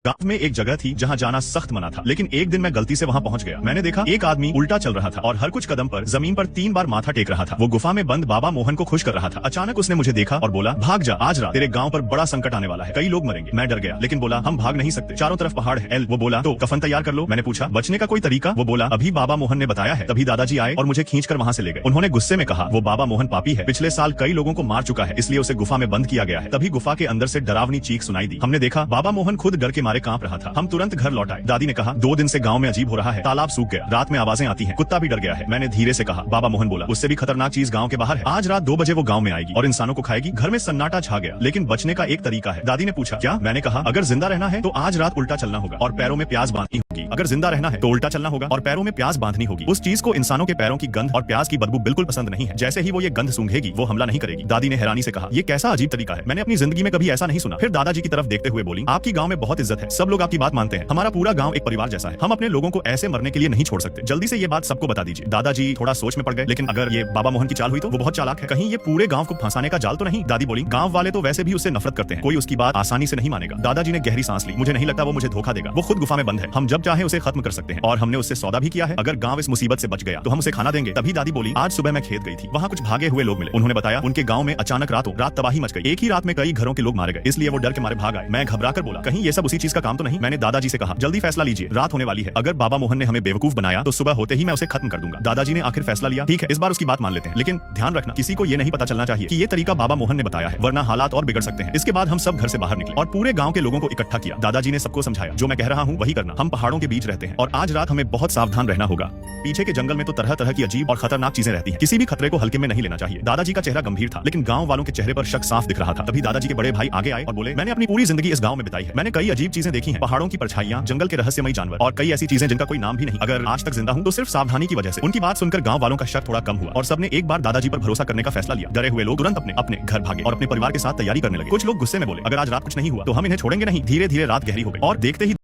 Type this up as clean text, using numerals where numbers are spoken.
गांव में एक जगह थी जहां जाना सख्त मना था, लेकिन एक दिन मैं गलती से वहां पहुंच गया। मैंने देखा एक आदमी उल्टा चल रहा था और हर कुछ कदम पर जमीन पर 3 बार माथा टेक रहा था। वो गुफा में बंद बाबा मोहन को खुश कर रहा था। अचानक उसने मुझे देखा और बोला, भाग जा, आज रात तेरे गांव पर बड़ा संकट आने वाला है, कई लोग मरेंगे। मैं डर गया, लेकिन बोला, हम भाग नहीं सकते, चारों तरफ पहाड़ है। वो बोला, तो कफन तैयार कर लो। मैंने पूछा, बचने का कोई तरीका? वो बोला, अभी बाबा मोहन ने बताया है। तभी दादाजी आए और मुझे खींचकर वहां से ले गए। उन्होंने गुस्से में कहा, वो बाबा मोहन पापी है, पिछले साल कई लोगों को मार चुका है, इसलिए उसे गुफा में बंद किया गया है। तभी गुफा के अंदर से डरावनी चीख सुनाई दी। हमने देखा बाबा मोहन खुद डर के मारे कांप रहा था। हम तुरंत घर लौट आए। दादी ने कहा, 2 दिन से गांव में अजीब हो रहा है, तालाब सूख गया, रात में आवाजें आती हैं, कुत्ता भी डर गया है। मैंने धीरे से कहा, बाबा मोहन बोला, उससे भी खतरनाक चीज गांव के बाहर है, आज रात 2 बजे वो गांव में आएगी और इंसानों को खाएगी। घर में सन्नाटा छा गया, लेकिन बचने का एक तरीका है। दादी ने पूछा, क्या? मैंने कहा, अगर जिंदा रहना है तो आज रात उल्टा चलना होगा और पैरों में प्याज बांधनी होगी। अगर जिंदा रहना है तो उल्टा चलना होगा और पैरों में प्याज बांधनी होगी। उस चीज को इंसानों के पैरों की गंध और प्याज की बदबू बिल्कुल पसंद नहीं है। जैसे ही वो ये गंध सूंघेगी वो हमला नहीं करेगी। दादी ने हैरानी से कहा, ये कैसा अजीब तरीका है, मैंने अपनी जिंदगी में कभी ऐसा नहीं सुना। फिर दादाजी की तरफ देखते हुए बोली, आपकी गांव में बहुत इज्जत है, सब लोग आपकी बात मानते हैं, हमारा पूरा गांव एक परिवार जैसा है, हम अपने लोगों को ऐसे मरने के लिए नहीं छोड़ सकते, जल्दी से ये बात सबको बता दीजिए। दादाजी थोड़ा सोच में पड़ गए, लेकिन अगर ये बाबा मोहन की चाल हुई तो वो बहुत चालाक है, कहीं ये पूरे गांव को फंसाने का जाल तो नहीं? दादी बोली, गांव वाले तो वैसे भी उससे नफरत करते हैं, कोई उसकी बात आसानी से नहीं मानेगा। दादाजी ने गहरी सांस ली, मुझे नहीं लगता वो मुझे धोखा देगा, वो खुद गुफा में बंद है, हम जब चाहे उसे खत्म कर सकते हैं और हमने उससे सौदा भी किया है, अगर गांव इस मुसीबत से बच गया तो हम उसे खाना देंगे। तभी दादी बोली, आज सुबह मैं खेत गई थी, वहाँ कुछ भागे हुए लोग मिले, उन्होंने बताया उनके गांव में अचानक रात तबाही मच गई, एक ही रात में कई घरों के लोग मारे गए, इसलिए वो डर के मारे भाग आए। मैं घबराकर बोला, कहीं ये सब उसी चीज का काम तो नहीं? मैंने दादाजी से कहा, जल्दी फैसला लीजिए, रात होने वाली है, अगर बाबा मोहन ने हमें बेवकूफ बनाया तो सुबह होते ही मैं उसे खत्म कर दूंगा। दादाजी ने आखिर फैसला लिया, ठीक है, इस बार उसकी बात मान लेते हैं, लेकिन ध्यान रखना किसी को ये नहीं पता चलना चाहिए कि ये तरीका बाबा मोहन ने बताया है, वरना हालात और बिगड़ सकते हैं। इसके बाद हम सब घर से बाहर निकले और पूरे गांव के लोगों को इकट्ठा किया। दादाजी ने सबको समझाया, जो मैं कह रहा हूँ वही करना, हम पहाड़ों के बीच रहते हैं और आज रात हमें बहुत सावधान रहना होगा। पीछे के जंगल में तो तरह तरह की अजीब और खतरनाक चीजें रहती हैं, किसी भी खतरे को हल्के में नहीं लेना चाहिए। दादाजी का चेहरा गंभीर था, लेकिन गांव वालों के चेहरे पर शक साफ दिख रहा था। तभी दादाजी के बड़े भाई आगे आए और बोले, मैंने अपनी पूरी जिंदगी इस गांव में बिताई है, मैंने कई अजीब चीजें देखी हैं, पहाड़ों की परछाइयां, जंगल के रहस्यमयी जानवर और कई ऐसी चीजें जिनका कोई नाम भी नहीं। अगर आज तक जिंदा हूं तो सिर्फ सावधानी की वजह से। उनकी बात सुनकर गांव वालों का शक थोड़ा कम हुआ और सबने एक बार दादाजी पर भरोसा करने का फैसला लिया। डरे हुए लोग तुरंत अपने अपने घर भागे और अपने परिवार के साथ तैयारी करने लगे। कुछ लोग गुस्से में बोले, अगर आज रात कुछ नहीं हुआ तो हम इन्हें छोड़ेंगे नहीं। धीरे धीरे रात गहरी हो गई और देखते ही